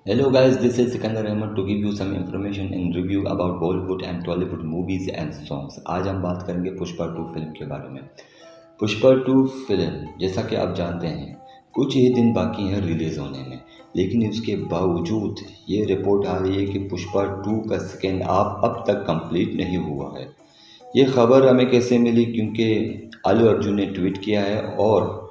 Hello guys, this is Sikandar Ahmed to give you some information and review about Bollywood and Tollywood movies and songs। आज हम बात करेंगे Pushpa 2 film के बारे में। पुष्पा 2 फिल्म जैसा कि आप जानते हैं कुछ ही दिन बाकी हैं रिलीज़ होने में, लेकिन उसके बावजूद ये रिपोर्ट आ रही है कि पुष्पा 2 का सेकेंड हाफ अब तक कंप्लीट नहीं हुआ है। ये खबर हमें कैसे मिली? क्योंकि अल्लू अर्जुन ने ट्वीट किया है और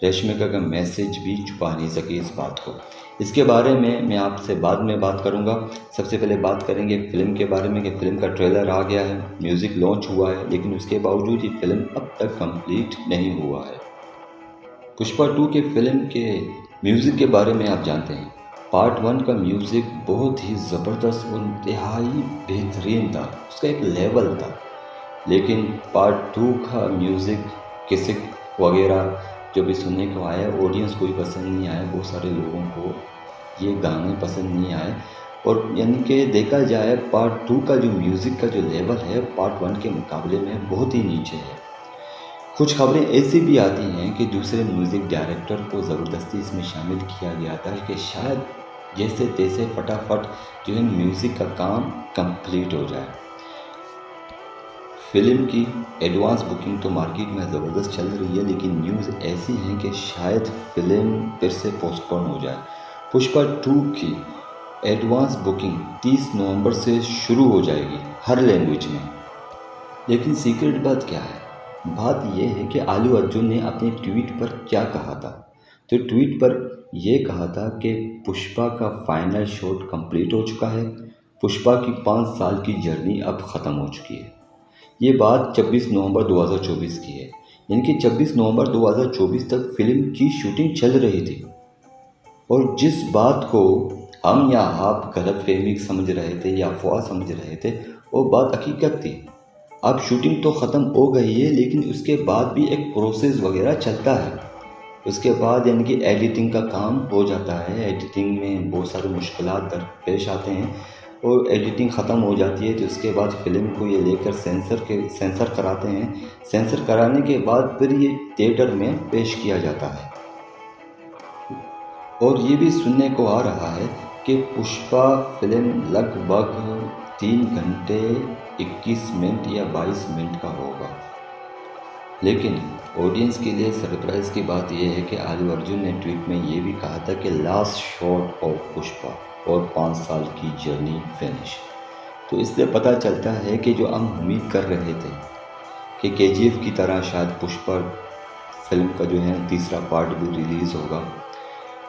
रश्मिका का मैसेज भी छुपा नहीं सके इस बात को। इसके बारे में मैं आपसे बाद में बात करूंगा। सबसे पहले बात करेंगे फिल्म के बारे में कि फिल्म का ट्रेलर आ गया है, म्यूज़िक लॉन्च हुआ है, लेकिन उसके बावजूद ये फिल्म अब तक कंप्लीट नहीं हुआ है। पुष्पा 2 के फिल्म के म्यूज़िक के बारे में आप जानते हैं, पार्ट 1 का म्यूज़िक बहुत ही ज़बरदस्त और इंतहाई बेहतरीन था, उसका एक लेवल था। लेकिन पार्ट 2 का म्यूज़िक किसी वगैरह जो भी सुनने को आया, ऑडियंस को भी पसंद नहीं आया, बहुत सारे लोगों को ये गाने पसंद नहीं आए। और यानी कि देखा जाए पार्ट 2 का जो म्यूज़िक का जो लेवल है पार्ट 1 के मुकाबले में बहुत ही नीचे है। कुछ खबरें ऐसी भी आती हैं कि दूसरे म्यूज़िक डायरेक्टर को ज़बरदस्ती इसमें शामिल किया गया था कि शायद जैसे तैसे फटाफट जो है म्यूज़िक का काम कंप्लीट हो जाए। फिल्म की एडवांस बुकिंग तो मार्केट में ज़बरदस्त चल रही है, लेकिन न्यूज़ ऐसी है कि शायद फिल्म फिर से पोस्टपोन हो जाए। पुष्पा 2 की एडवांस बुकिंग 30 नवंबर से शुरू हो जाएगी हर लैंग्वेज में। लेकिन सीक्रेट बात क्या है? बात यह है कि अल्लू अर्जुन ने अपने ट्वीट पर क्या कहा था। तो ट्वीट पर यह कहा था कि पुष्पा का फाइनल शॉट कंप्लीट हो चुका है, पुष्पा की 5 साल की जर्नी अब ख़त्म हो चुकी है। ये बात 26 नवंबर 2024 की है, यानी कि 26 नवंबर 2024 तक फिल्म की शूटिंग चल रही थी। और जिस बात को हम या आप गलतफहमी समझ रहे थे या अफवाह समझ रहे थे, वो बात हकीकत थी। अब शूटिंग तो ख़त्म हो गई है, लेकिन उसके बाद भी एक प्रोसेस वगैरह चलता है। उसके बाद यानी कि एडिटिंग का काम हो जाता है। एडिटिंग में बहुत सारे मुश्किलात दरपेश आते हैं और एडिटिंग ख़त्म हो जाती है, तो उसके बाद फिल्म को ये लेकर सेंसर कराते हैं। सेंसर कराने के बाद फिर ये थिएटर में पेश किया जाता है। और ये भी सुनने को आ रहा है कि पुष्पा फिल्म लगभग 3 घंटे 21 मिनट या 22 मिनट का होगा। लेकिन ऑडियंस के लिए सरप्राइज़ की बात यह है कि अल्लू अर्जुन ने ट्वीट में ये भी कहा था कि लास्ट शॉट ऑफ पुष्पा और 5 साल की जर्नी फिनिश। तो इससे पता चलता है कि जो हम उम्मीद कर रहे थे कि KGF की तरह शायद पुष्पा फिल्म का जो है तीसरा पार्ट भी रिलीज़ होगा,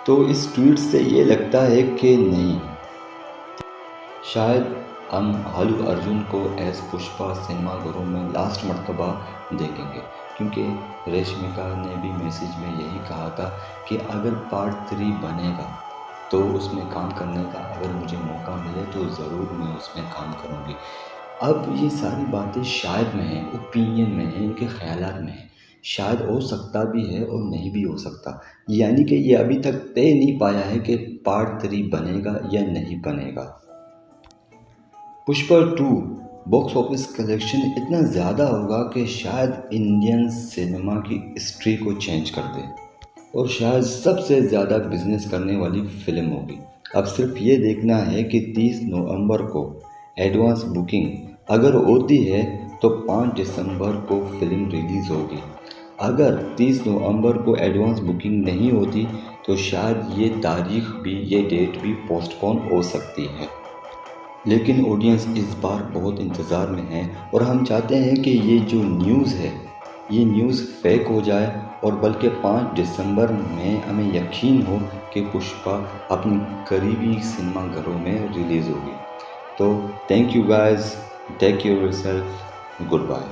तो इस ट्वीट से ये लगता है कि नहीं, शायद हम अल्लू अर्जुन को एज पुष्पा सिनेमाघरों में लास्ट मर्तबा देखेंगे। क्योंकि रश्मिका ने भी मैसेज में यही कहा था कि अगर पार्ट 3 बनेगा तो उसमें काम करने का अगर मुझे मौका मिले तो ज़रूर मैं उसमें काम करूँगी। अब ये सारी बातें शायद में हैं, ओपिनियन में हैं, इनके ख़यालात में हैं। शायद हो सकता भी है और नहीं भी हो सकता, यानी कि ये अभी तक तय नहीं पाया है कि पार्ट 3 बनेगा या नहीं बनेगा। पुष्पा 2 बॉक्स ऑफिस कलेक्शन इतना ज़्यादा होगा कि शायद इंडियन सिनेमा की हिस्ट्री को चेंज कर दे और शायद सबसे ज़्यादा बिजनेस करने वाली फिल्म होगी। अब सिर्फ ये देखना है कि 30 नवंबर को एडवांस बुकिंग अगर होती है तो 5 दिसंबर को फिल्म रिलीज़ होगी। अगर 30 नवंबर को एडवांस बुकिंग नहीं होती तो शायद ये तारीख भी, ये डेट भी पोस्टपोन हो सकती है। लेकिन ऑडियंस इस बार बहुत इंतज़ार में है और हम चाहते हैं कि ये जो न्यूज़ है ये न्यूज़ फेक हो जाए और बल्कि 5 दिसंबर में हमें यकीन हो कि पुष्पा अपनी करीबी सिनेमाघरों में रिलीज़ होगी। तो thank you guys, take care yourself, good bye.